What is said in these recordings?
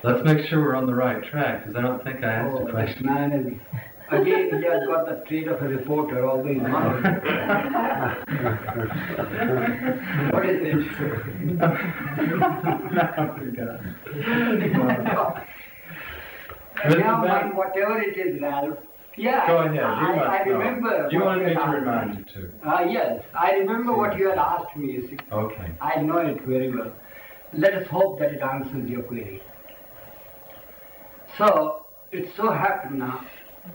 Let's make sure we're on the right track, because I don't think I asked a This question. man is, again, he has got the trait of a reporter, although he's not. What is it? Now, mind, whatever it is, Ralph. Yeah, Go ahead, I remember. You wanted me to remind you too. Yes, I remember what you had asked me. You see. Okay. I know it very well. Let us hope that it answers your query. So, it so happened now,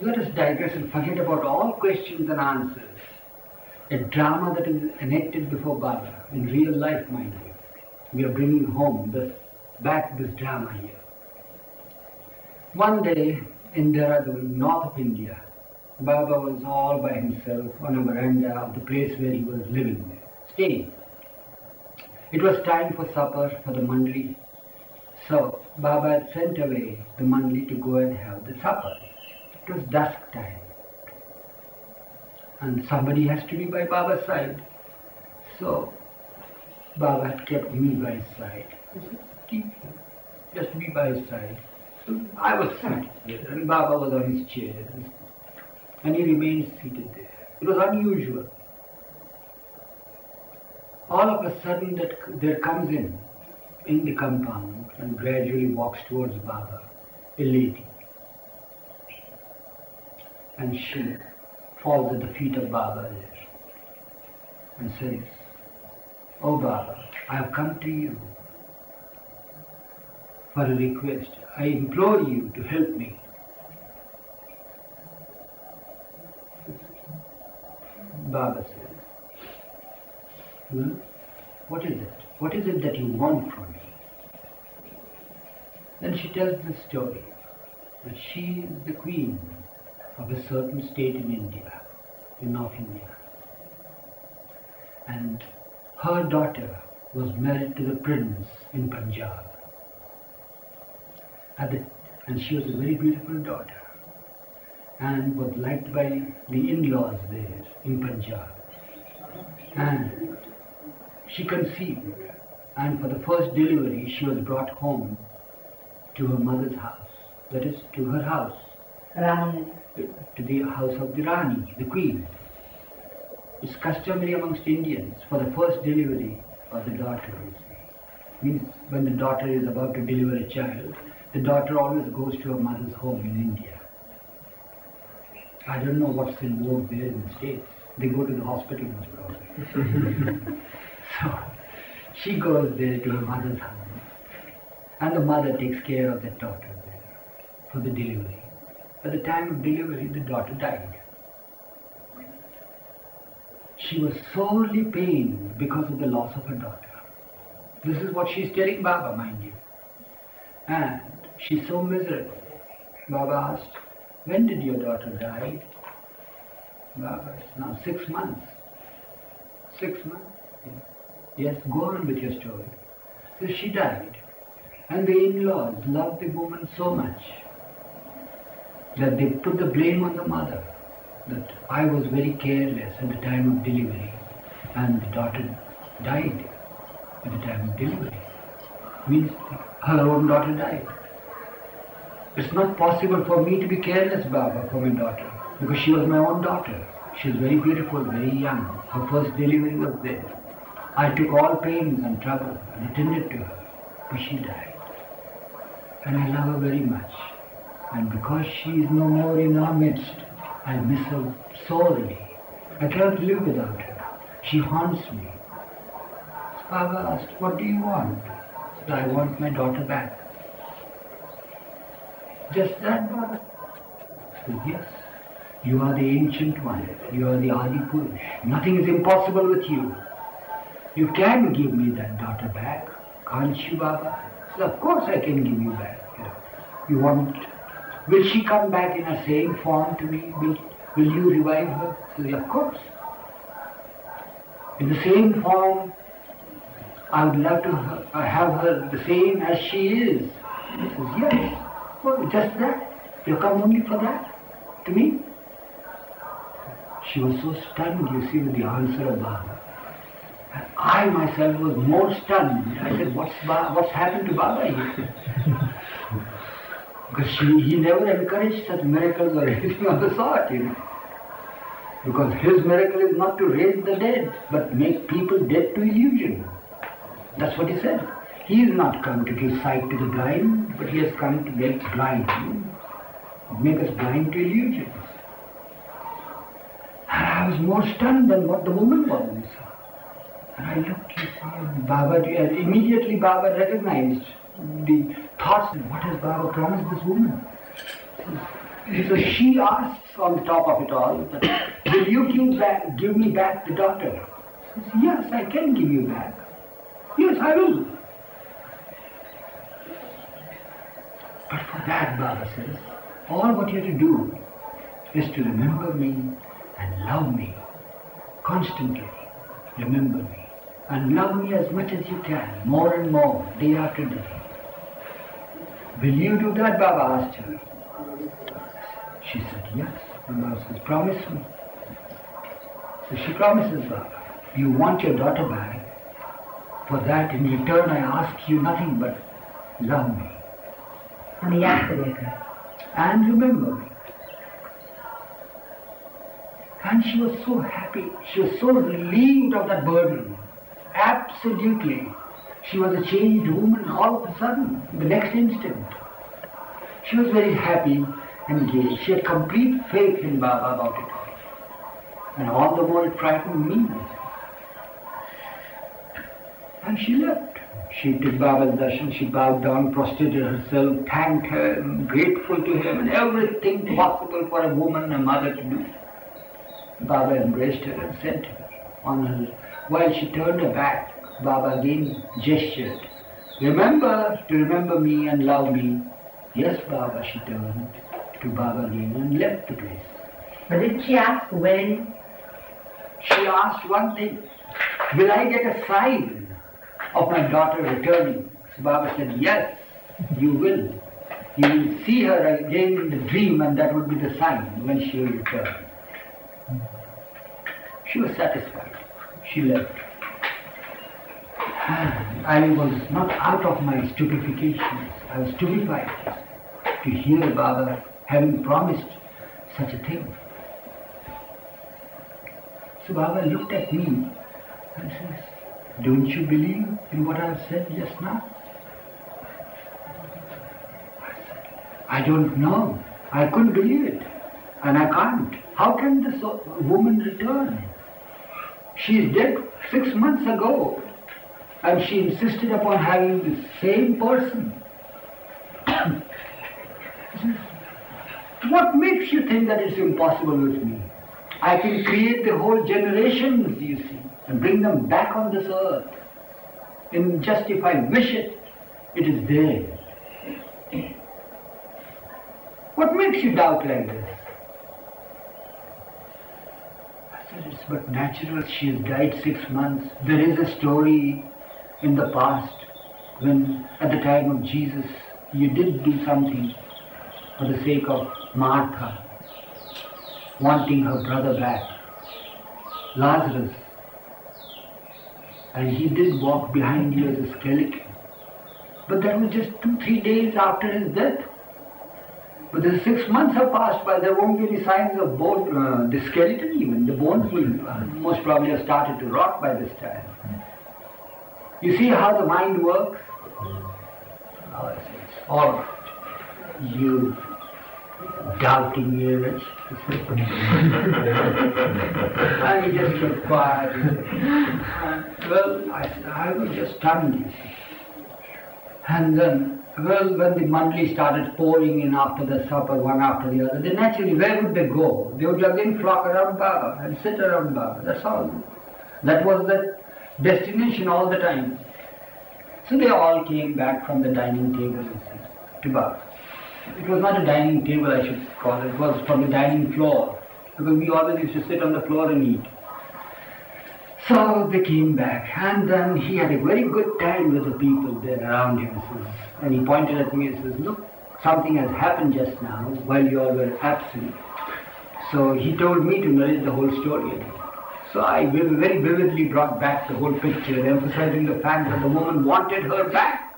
let us digress and forget about all questions and answers. A drama that is enacted before Baba, in real life, mind you. We are bringing home back this drama here. One day, in Dehradun, north of India, Baba was all by himself on a veranda of the place where he was living, staying. It was time for supper for the Mandali. So, Baba had sent away the Mandali to go and have the supper. It was dusk time. And somebody has to be by Baba's side. So, Baba had kept me by his side. He said, keep him, just be by his side. So I was sitting there, and Baba was on his chair. And he remained seated there. It was unusual. All of a sudden there comes in the compound and gradually walks towards Baba, a lady. And she falls at the feet of Baba there and says, "Oh Baba, I have come to you for a request. I implore you to help me." Baba says, "Well, what is it? What is it that you want from me?" Then she tells the story that she is the queen of a certain state in India, in North India. And her daughter was married to the prince in Punjab. And she was a very beautiful daughter and was liked by the in-laws there in Punjab. And she conceived, and for the first delivery she was brought home to her mother's house, that is, to her house, to the house of the Rani, the queen. It's customary amongst Indians for the first delivery of the daughter. Means when the daughter is about to deliver a child, the daughter always goes to her mother's home in India. I don't know what's involved there in the States. They go to the hospital most probably. So she goes there to her mother's home, and the mother takes care of that daughter there for the delivery. At the time of delivery, the daughter died. She was sorely pained because of the loss of her daughter. This is what she's telling Baba, mind you. And she's so miserable. Baba asked, "When did your daughter die?" Baba, "It's now 6 months. 6 months? Yes, go on with your story." So she died. And the in-laws loved the woman so much that they put the blame on the mother, that I was very careless at the time of delivery and the daughter died at the time of delivery. Means her own daughter died. It's not possible for me to be careless, Baba, for my daughter, because she was my own daughter. She was very beautiful, very young. Her first delivery was there. I took all pains and trouble and attended to her, but she died. And I love her very much. And because she is no more in our midst, I miss her sorely. I cannot live without her. She haunts me. So Baba asked, "What do you want?" I said, "I want my daughter back." "Just that, Baba?" I said, "Yes. You are the ancient one. You are the Adi Purush. Nothing is impossible with you. You can give me that daughter back, can't you, Baba?" I said, "Of course I can give you back. You want... Will she come back in her same form to me? Will you revive her?" I said, "Of course. In the same form, I would love to have her the same as she is." He says, "Yes. Oh, just that? You come only for that? To me?" She was so stunned, you see, with the answer of Baba. And I myself was more stunned. I said, what's happened to Baba here? Because he never encouraged such miracles or anything of the sort, Because his miracle is not to raise the dead, but make people dead to illusion. That's what he said. He is not come to give sight to the blind, but he has come to make blind, make us blind to illusions. And I was more stunned than what the woman was. And I looked and saw Baba, and immediately Baba recognized the thoughts. What has Baba promised this woman? So she asks on the top of it all, will you give me back the daughter? Says, yes, I can give you back. Yes, I will. But for that, Baba says, all what you have to do is to remember me and love me constantly. Remember me and love me as much as you can, more and more, day after day. Will you do that? Baba asked her. She said, yes. And Baba says, promise me. So she promises Baba, you want your daughter back. For that, in return, I ask you nothing but love me. And remember me. And she was so happy. She was so relieved of that burden. Absolutely. She was a changed woman all of a sudden, the next instant. She was very happy and gay. She had complete faith in Baba about it all. And all the more it frightened me. And she left. She did Baba's darshan, she bowed down, prostrated herself, thanked him, grateful to him, and everything possible for a woman, a mother to do. Baba embraced her and sent her on her. While she turned her back, Baba again gestured. Remember to remember me and love me. Yes, Baba, she turned to Baba again and left the place. But did she ask when? She asked one thing. Will I get a sign of my daughter returning? So Baba said, yes, you will. You will see her again in the dream, and that would be the sign when she will return. She was satisfied. She left. I was not out of my stupefaction. I was stupefied to hear Baba having promised such a thing. So Baba looked at me and says, don't you believe in what I have said just now? I said, I don't know. I couldn't believe it. And I can't. How can this woman return? She is dead 6 months ago. And she insisted upon having the same person. What makes you think that it's impossible with me? I can create the whole generations, you see, and bring them back on this earth. And just if I wish it, it is there. What makes you doubt like this? I said, it's but natural. She has died 6 months. There is a story in the past when, at the time of Jesus, you did do something for the sake of Martha, wanting her brother back, Lazarus. And he did walk behind you as a skeleton. But that was just 2-3 days after his death. But the 6 months have passed by, there won't be any signs of bone, the skeleton even. The bones will most probably have started to rot by this time. You see how the mind works? Oh, I say, all right, you doubting Eruch. And he just kept quiet. Well, I was just stunned, you see. And then, well, when the Mandali started pouring in after the supper, one after the other, then naturally, where would they go? They would again flock around Baba and sit around Baba. That's all. That was the destination all the time. So they all came back from the dining table to Baba. It was not a dining table, I should call it. It was from the dining floor. Because we always used to sit on the floor and eat. So they came back, and then he had a very good time with the people there around him. And he pointed at me and says, look, something has happened just now while you all were absent. So he told me to narrate the whole story again. So I very vividly brought back the whole picture, emphasizing the fact that the woman wanted her back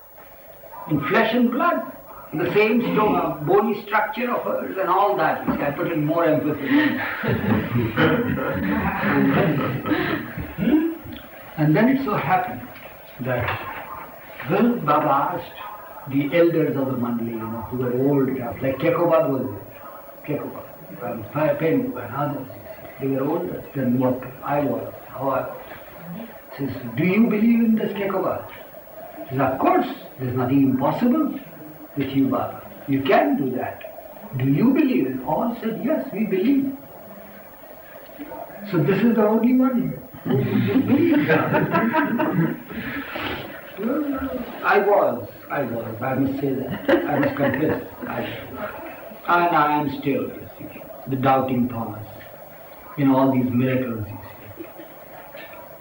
in flesh and blood. The same stone, bony structure of hers and all that. You see, I put in more emphasis on that. And then it so happened that, well, Baba asked the elders of the Mandali, who were old enough, like Kekobad was there, Kekobad, Pengu and others. They were older than what I was, how I was. He says, do you believe in this Kekobad? He says, of course, there's nothing impossible with you, Baba. You can do that. Do you believe it? All said, yes, we believe. So this is the only one who believes. Well, I must say that. I must confess. And I am still, you see, the doubting Thomas in all these miracles, you see.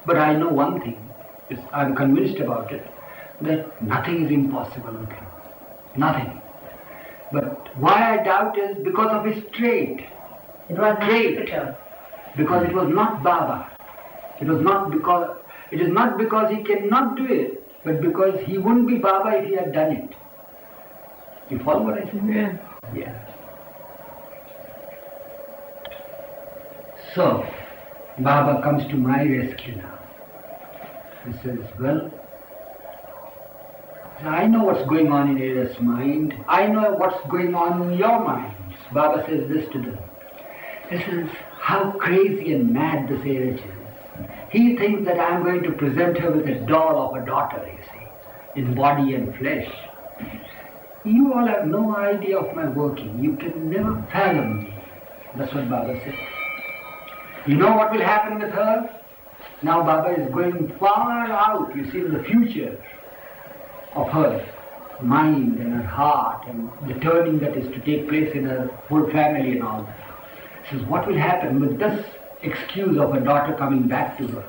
But I know one thing, I'm convinced about it, that nothing is impossible with him. Nothing. But why I doubt is because of his trait. It was trait. Because it was not Baba. It is not because he cannot do it, but because he wouldn't be Baba if he had done it. You follow what I said? Yeah. So, Baba comes to my rescue now. He says, well, I know what's going on in Eruch's mind. I know what's going on in your minds. Baba says this to them. He says, how crazy and mad this Eruch is. He thinks that I'm going to present her with a doll of a daughter, you see, in body and flesh. You all have no idea of my working. You can never fathom me. That's what Baba said. You know what will happen with her? Now Baba is going far out, you see, in the future of her mind and her heart and the turning that is to take place in her whole family and all that. He says, what will happen with this excuse of her daughter coming back to her?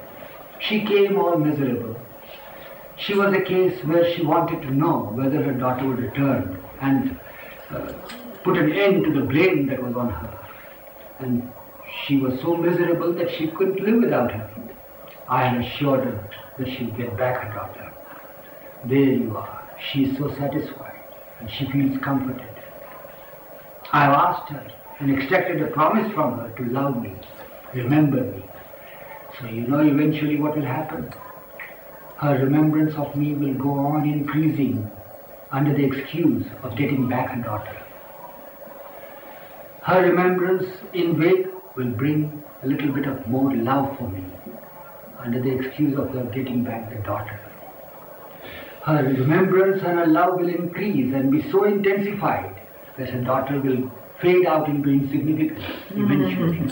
She came all miserable. She was a case where she wanted to know whether her daughter would return and put an end to the blame that was on her. And she was so miserable that she couldn't live without her. I had assured her that she'll get back her daughter. There you are. She is so satisfied and she feels comforted. I have asked her and extracted a promise from her to love me, remember me. So you know eventually what will happen. Her remembrance of me will go on increasing under the excuse of getting back her daughter. Her remembrance in wake will bring a little bit of more love for me under the excuse of her getting back the daughter. Her remembrance and her love will increase and be so intensified that her daughter will fade out into insignificance eventually.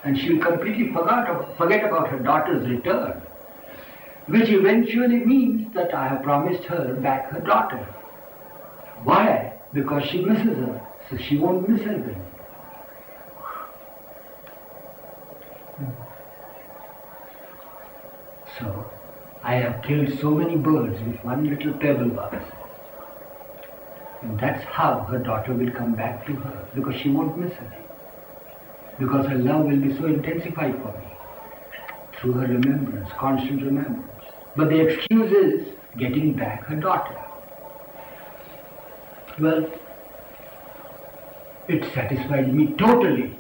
And she will completely forget about her daughter's return, which eventually means that I have promised her back her daughter. Why? Because she misses her, so she won't miss her again. So, I have killed so many birds with one little pebble, Baba said. And that's how her daughter will come back to her, because she won't miss her. Because her love will be so intensified for me, through her remembrance, constant remembrance. But the excuse is getting back her daughter. Well, it satisfied me totally,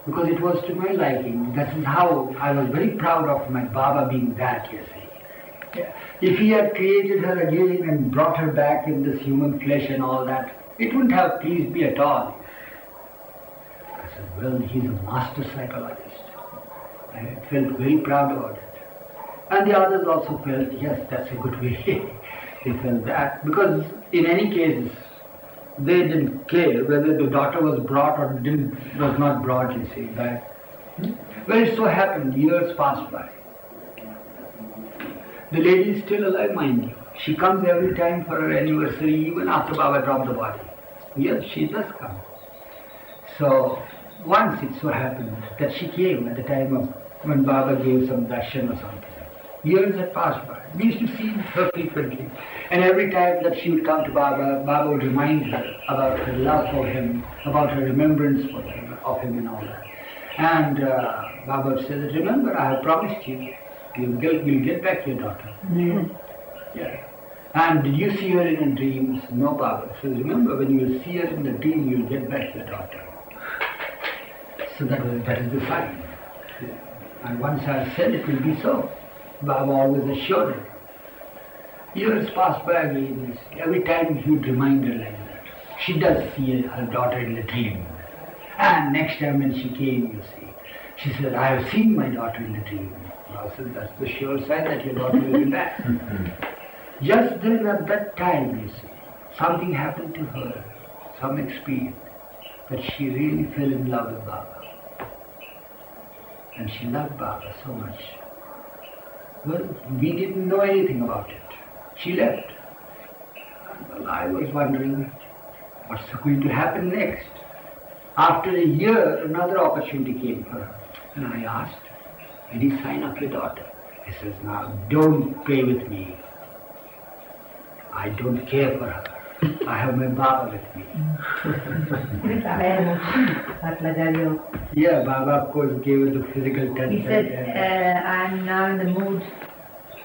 because it was to my liking. That is how I was very proud of my Baba being that, you see. If he had created her again and brought her back in this human flesh and all that, it wouldn't have pleased me at all. I said, well, he's a master psychologist. I felt very proud about it. And the others also felt, yes, that's a good way. They felt that, because in any case, they didn't care whether the daughter was brought or was not brought, you see. But, well, it so happened, years passed by. The lady is still alive, mind you. She comes every time for her anniversary, even after Baba dropped the body. Yes, she does come. So, once it so happened that she came at the time of when Baba gave some darshan or something. Years had passed by. We used to see her frequently. And every time that she would come to Baba, Baba would remind her about her love for him, about her remembrance for him, of him and all that. And Baba would say that, remember, I have promised you, you'll get back your daughter. Yeah. And did you see her in a dream? No, Baba. So remember, when you see her in the dream, you'll get back your daughter. So that is the sign. And once I said it will be so, Baba always assured her. Years passed by again. Every time he would remind her like that. She does see her daughter in the dream. And next time when she came, you see, she said, I have seen my daughter in the dream. Baba said, that's the sure sign that your daughter will be back. Just then at that time, you see, something happened to her, some experience, that she really fell in love with Baba. And she loved Baba so much. Well, we didn't know anything about it. She left. Well, I was wondering what's going to happen next. After a year, another opportunity came for her. And I asked, did he sign up your daughter? He says, now don't play with me. I don't care for her. I have my Baba with me. Yeah, Baba of course gave her the physical touch. He said, I'm now in the mood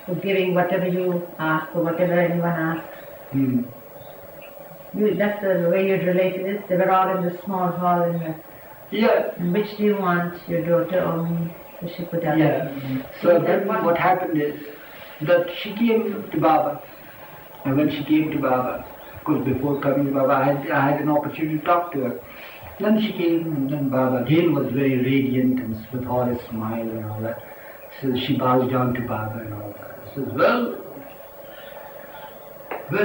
for giving whatever you ask or whatever anyone asks. That's the way you'd related it. They were all in the small hall in the... Yeah. Which do you want, your daughter or me? So she put out. Yeah. So then what happened is that she came to Baba. And when she came to Baba, of course before coming to Baba, I had an opportunity to talk to her. Then she came, and then Baba again was very radiant and with all his smile and all that. So she bows down to Baba and all that. She says, well,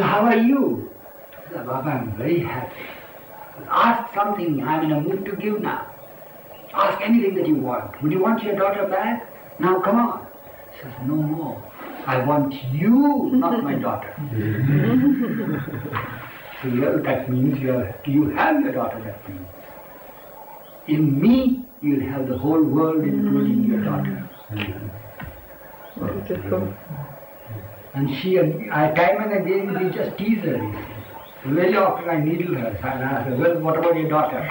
how are you? I said, Baba, I'm very happy. Ask something, I'm in a mood to give now. Ask anything that you want. Would you want your daughter back? Now come on. She says, no more. I want you, not my daughter. So well, that means you have your daughter, that means. In me, you'll have the whole world, including your daughter. And she, time and again, we just tease her. You see. Very often I needle her. And I ask her, well, what about your daughter?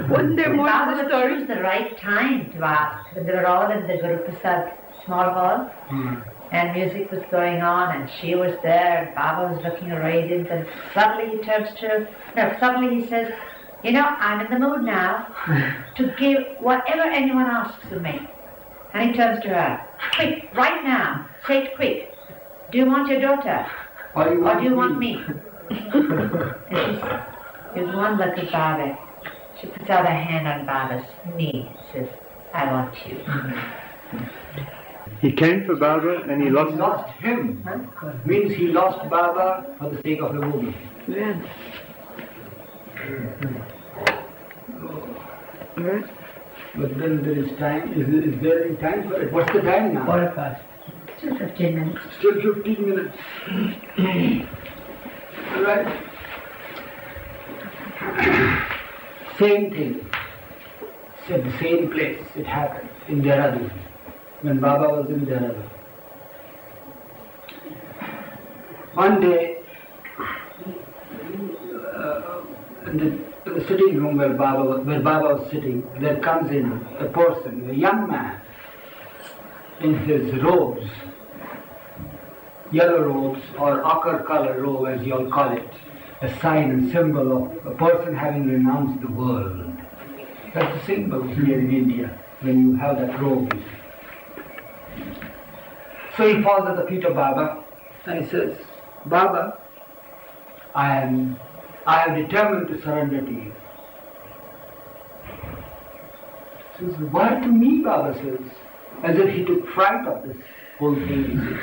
One day more the story was the right time to ask. They were all in the Guru Prasad small hall. And music was going on, and she was there, and Baba was looking radiant, and suddenly he turns to her. No, suddenly he says, you know, I'm in the mood now to give whatever anyone asks of me. And he turns to her, quick, right now, say it quick. Do you want your daughter? Or do you want me? And she gives one look at Baba. She puts out her hand on Baba's knee, says, I want you. He came for Baba and he lost him. Means he lost Baba for the sake of a woman. Yeah. Right. But then there is time. Is there any time for it? What's the time now? 4:05. Still 15 minutes. Still 15 minutes. All right. Same thing. It's at the same place. It happened in Dehradun. When Baba was in Dehradun. One day, in the sitting room where Baba was sitting, there comes in a person, a young man, in his robes, yellow robes or ochre color robe as you all call it, a sign and symbol of a person having renounced the world. That's the symbol here in India when you have that robe. So he falls at the feet of Baba and he says, Baba, I have determined to surrender to you. He says, why to me, Baba says, as if he took fright of this whole thing.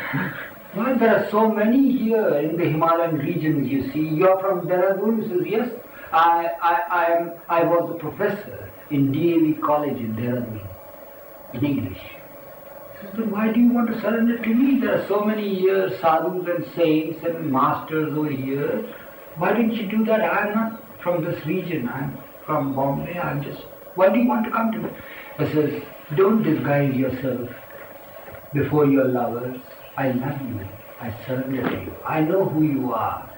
Well, there are so many here in the Himalayan regions, you see. You are from Dehradun? He says, yes, I was a professor in DAV College in Dehradun, in English. He says, then why do you want to surrender to me? There are so many here, sadhus and saints and masters over here. Why didn't you do that? I am not from this region. I am from Bombay. Why do you want to come to me? He says, don't disguise yourself before your lovers. I love you. I surrender to you. I know who you are.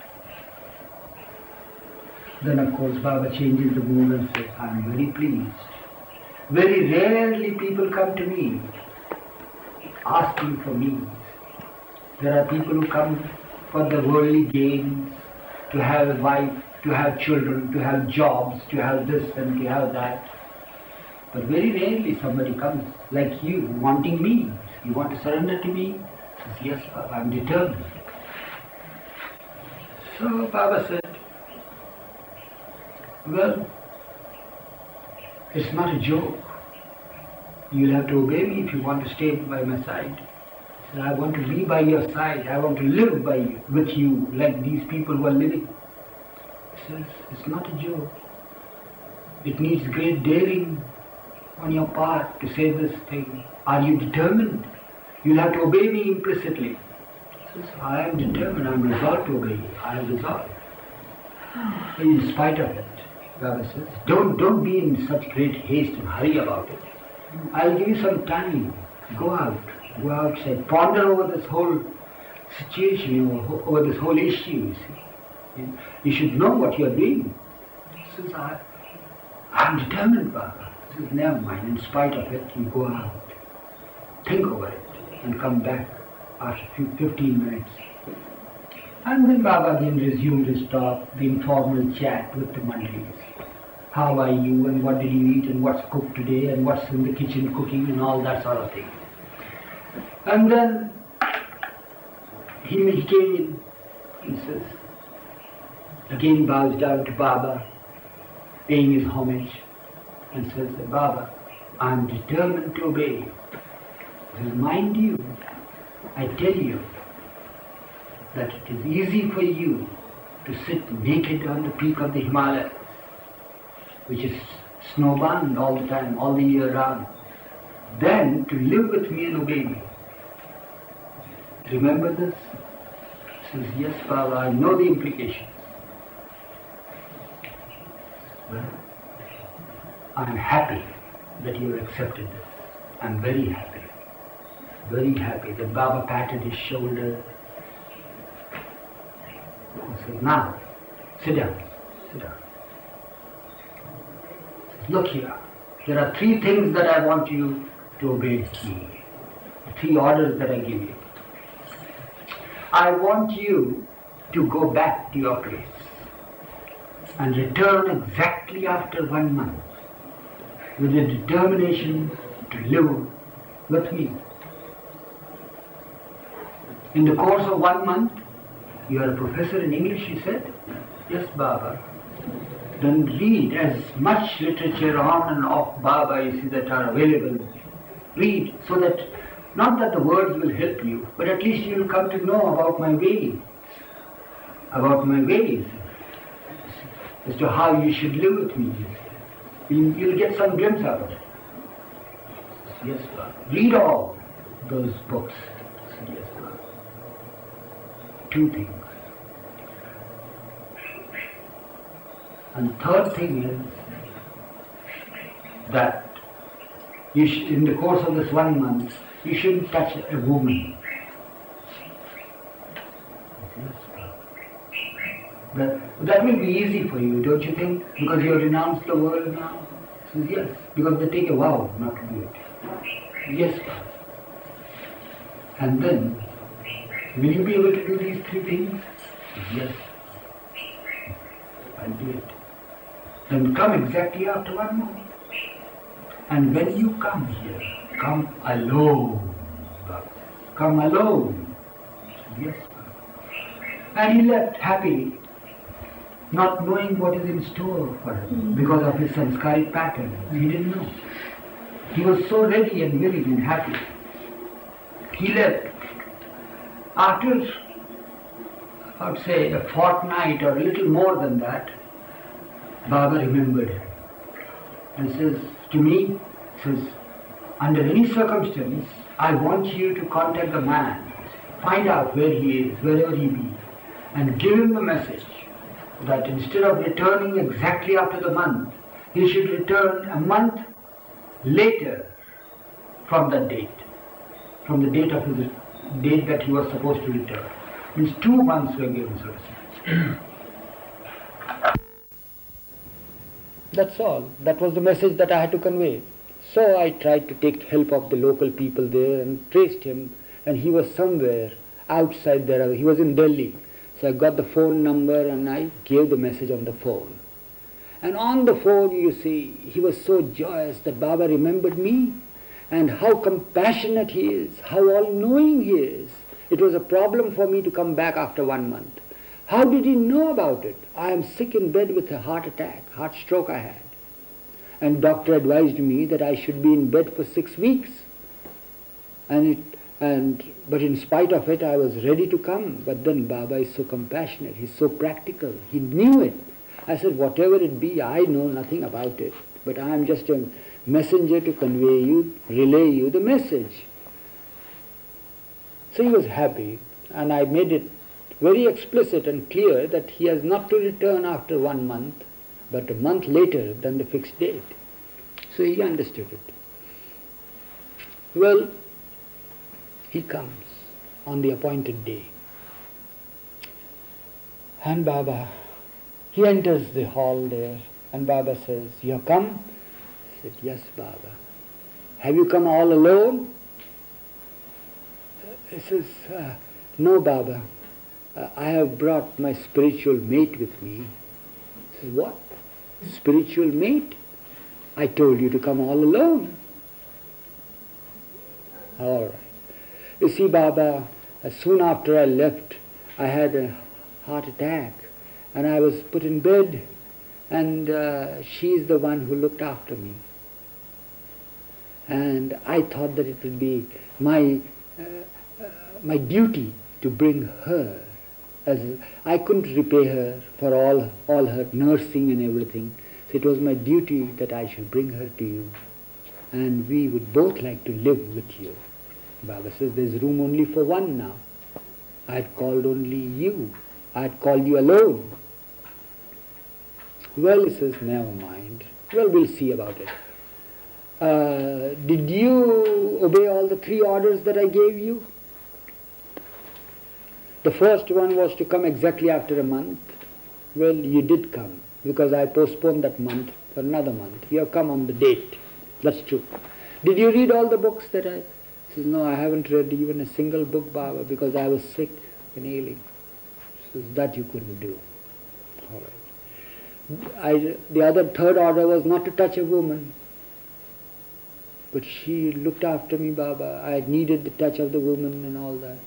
Then of course Baba changes the mood and says, I am very pleased. Very rarely people come to me asking for me. There are people who come for the worldly gains, to have a wife, to have children, to have jobs, to have this and to have that. But very rarely somebody comes like you, wanting me. You want to surrender to me? Says, yes, Baba, I'm determined. So Baba said, well, it's not a joke. You'll have to obey me if you want to stay by my side. He said, I want to be by your side. I want to live with you like these people who are living. He says, it's not a joke. It needs great daring on your part to say this thing. Are you determined? You'll have to obey me implicitly. He says, I am determined. I am resolved to obey you. I am resolved. In spite of it, Baba says, don't be in such great haste and hurry about it. I'll give you some time. Go outside, ponder over this whole situation, over this whole issue, you see. You should know what you're doing. He says, I'm determined, Baba. He says, never mind, in spite of it, you go out. Think over it and come back after 15 minutes. And then Baba again resumed his talk, the informal chat with the Mandalis. How are you and what did you eat and what's cooked today and what's in the kitchen cooking and all that sort of thing. And then he came in, he says, again bows down to Baba, paying his homage, and says, Baba, I am determined to obey you. He says, mind you, I tell you that it is easy for you to sit naked on the peak of the Himalayas, which is snowbound all the time, all the year round, than to live with me and obey me. Remember this? He says, yes, Baba, I know the implications. Well, I'm happy that you have accepted this. I'm very happy. Very happy that Baba patted his shoulder. He said, now, sit down, sit down. Look here, there are 3 things that I want you to obey me. 3 orders that I give you. I want you to go back to your place and return exactly after 1 month with a determination to live with me. In the course of 1 month, you are a professor in English, he said. Yes, Baba. Then read as much literature on and off Baba you see that are available. Read so that, not that the words will help you, but at least you will come to know about my ways. About my ways. As to how you should live with me. You'll get some glimpse out of it. Yes, Baba. Read all those books. Yes, Baba. 2 things. And third thing is that in the course of this 1 month, you shouldn't touch a woman. That will be easy for you, don't you think? Because you have renounced the world now. He says, yes, because they take a vow not to do it. Yes, and then, will you be able to do these 3 things? Yes, I'll do it. Then come exactly after 1 month. And when you come here, come alone. Come alone. Yes. And he left happily, not knowing what is in store for him because of his sanskaric pattern. He didn't know. He was so ready and willing and happy. He left. After, I would say, a fortnight or a little more than that, Baba remembered him and says to me, under any circumstance, I want you to contact the man, find out where he is, wherever he be, and give him the message that instead of returning exactly after the month, he should return a month later from that date, from the date of his date that he was supposed to return. Means 2 months were given, so to say. That's all. That was the message that I had to convey. So I tried to take help of the local people there and traced him, and he was somewhere outside there. He was in Delhi. So I got the phone number and I gave the message on the phone. And on the phone, you see, he was so joyous that Baba remembered me and how compassionate he is, how all-knowing he is. It was a problem for me to come back after 1 month. How did he know about it? I am sick in bed with a heart attack, heart stroke I had. And doctor advised me that I should be in bed for 6 weeks. But in spite of it, I was ready to come. But then Baba is so compassionate, he's so practical, he knew it. I said, whatever it be, I know nothing about it. But I am just a messenger to convey you, relay you the message. So he was happy, and I made it very explicit and clear that he has not to return after 1 month, but a month later than the fixed date. So he understood it. Well, he comes on the appointed day. And Baba, he enters the hall there, and Baba says, "You have come?" I said, "Yes, Baba." "Have you come all alone?" He says, "No, Baba. I have brought my spiritual mate with me." I says, "What? Spiritual mate? I told you to come all alone." All right. You see, Baba, soon after I left, I had a heart attack and I was put in bed, and she is the one who looked after me. And I thought that it would be my duty to bring her, as I couldn't repay her for all her nursing and everything. So it was my duty that I should bring her to you, and we would both like to live with you. Baba says, "There's room only for one now. I had called only you. I had called you alone." Well, he says, "Never mind. Well, we'll see about it. Did you obey all the 3 orders that I gave you?" The first one was to come exactly after a month. Well, you did come, because I postponed that month for another month. You have come on the date. That's true. Did you read all the books that I... He says, "No, I haven't read even a single book, Baba, because I was sick and ailing." He says, "That you couldn't do." All right. The third order was not to touch a woman. But she looked after me, Baba. I needed the touch of the woman and all that.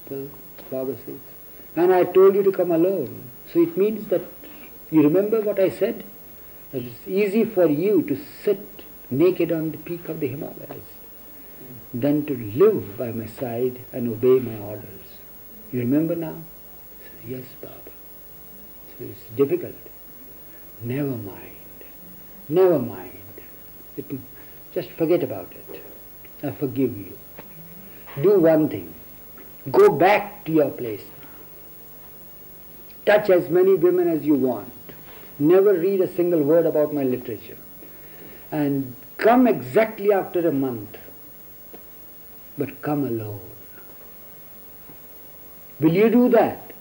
Well, Baba says, "And I told you to come alone." So it means that, you remember what I said? That it's easy for you to sit naked on the peak of the Himalayas than to live by my side and obey my orders. You remember now? He says, "Yes, Baba." So it's difficult. Never mind. Never mind. Just forget about it. I forgive you. Do one thing. Go back to your place now. Touch as many women as you want. Never read a single word about my literature. And come exactly after a month. But come alone. Will you do that?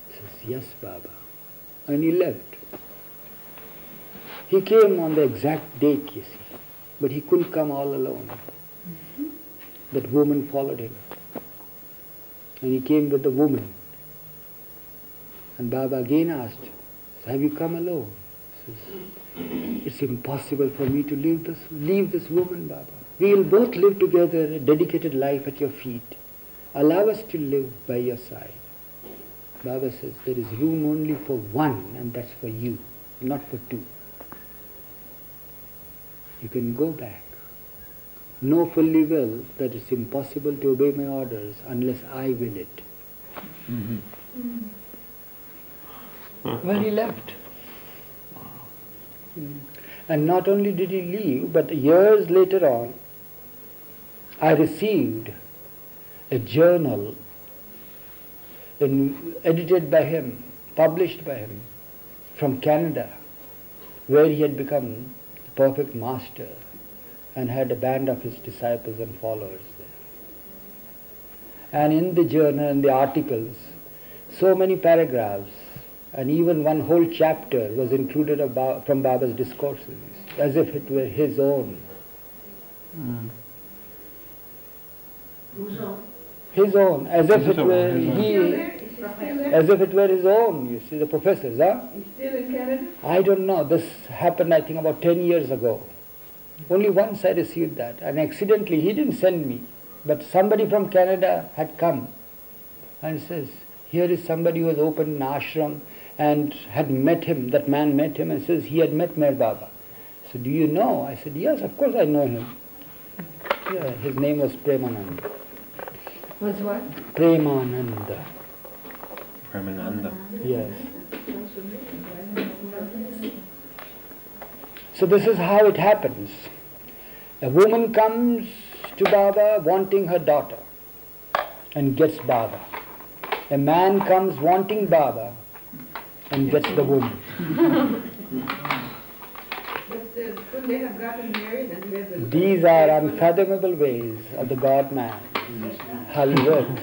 He says, "Yes, Baba." And he left. He came on the exact date, you see. But he couldn't come all alone. That woman followed him. And he came with the woman. And Baba again asked, "Have you come alone?" He says, "It's impossible for me to leave this woman, Baba. We will both live together a dedicated life at your feet. Allow us to live by your side." Baba says, "There is room only for one, and that's for you, not for 2. You can go back. Know fully well that it's impossible to obey my orders unless I will it." Well, he left. And not only did he leave, but years later on, I received a journal edited by him, published by him, from Canada, where he had become the perfect master and had a band of his disciples and followers there. And in the journal and the articles, so many paragraphs, and even one whole chapter was included from Baba's discourses, as if it were his own. His own, as if it were He's still there? as if it were his own, you see, the professors, huh? He's still in Canada? I don't know, this happened I think about 10 years ago. Only once I received that, and accidentally, he didn't send me, but somebody from Canada had come and says, here is somebody who has opened an ashram and had met him, that man met him and says he had met Meher Baba. So do you know? I said, yes, of course I know him. Yeah, his name was Premananda. Was what? Premananda. Premananda. Yes. So this is how it happens. A woman comes to Baba wanting her daughter and gets Baba. A man comes wanting Baba and gets the woman. But could they have gotten married and lived in These are unfathomable ways of the God-man, how he works.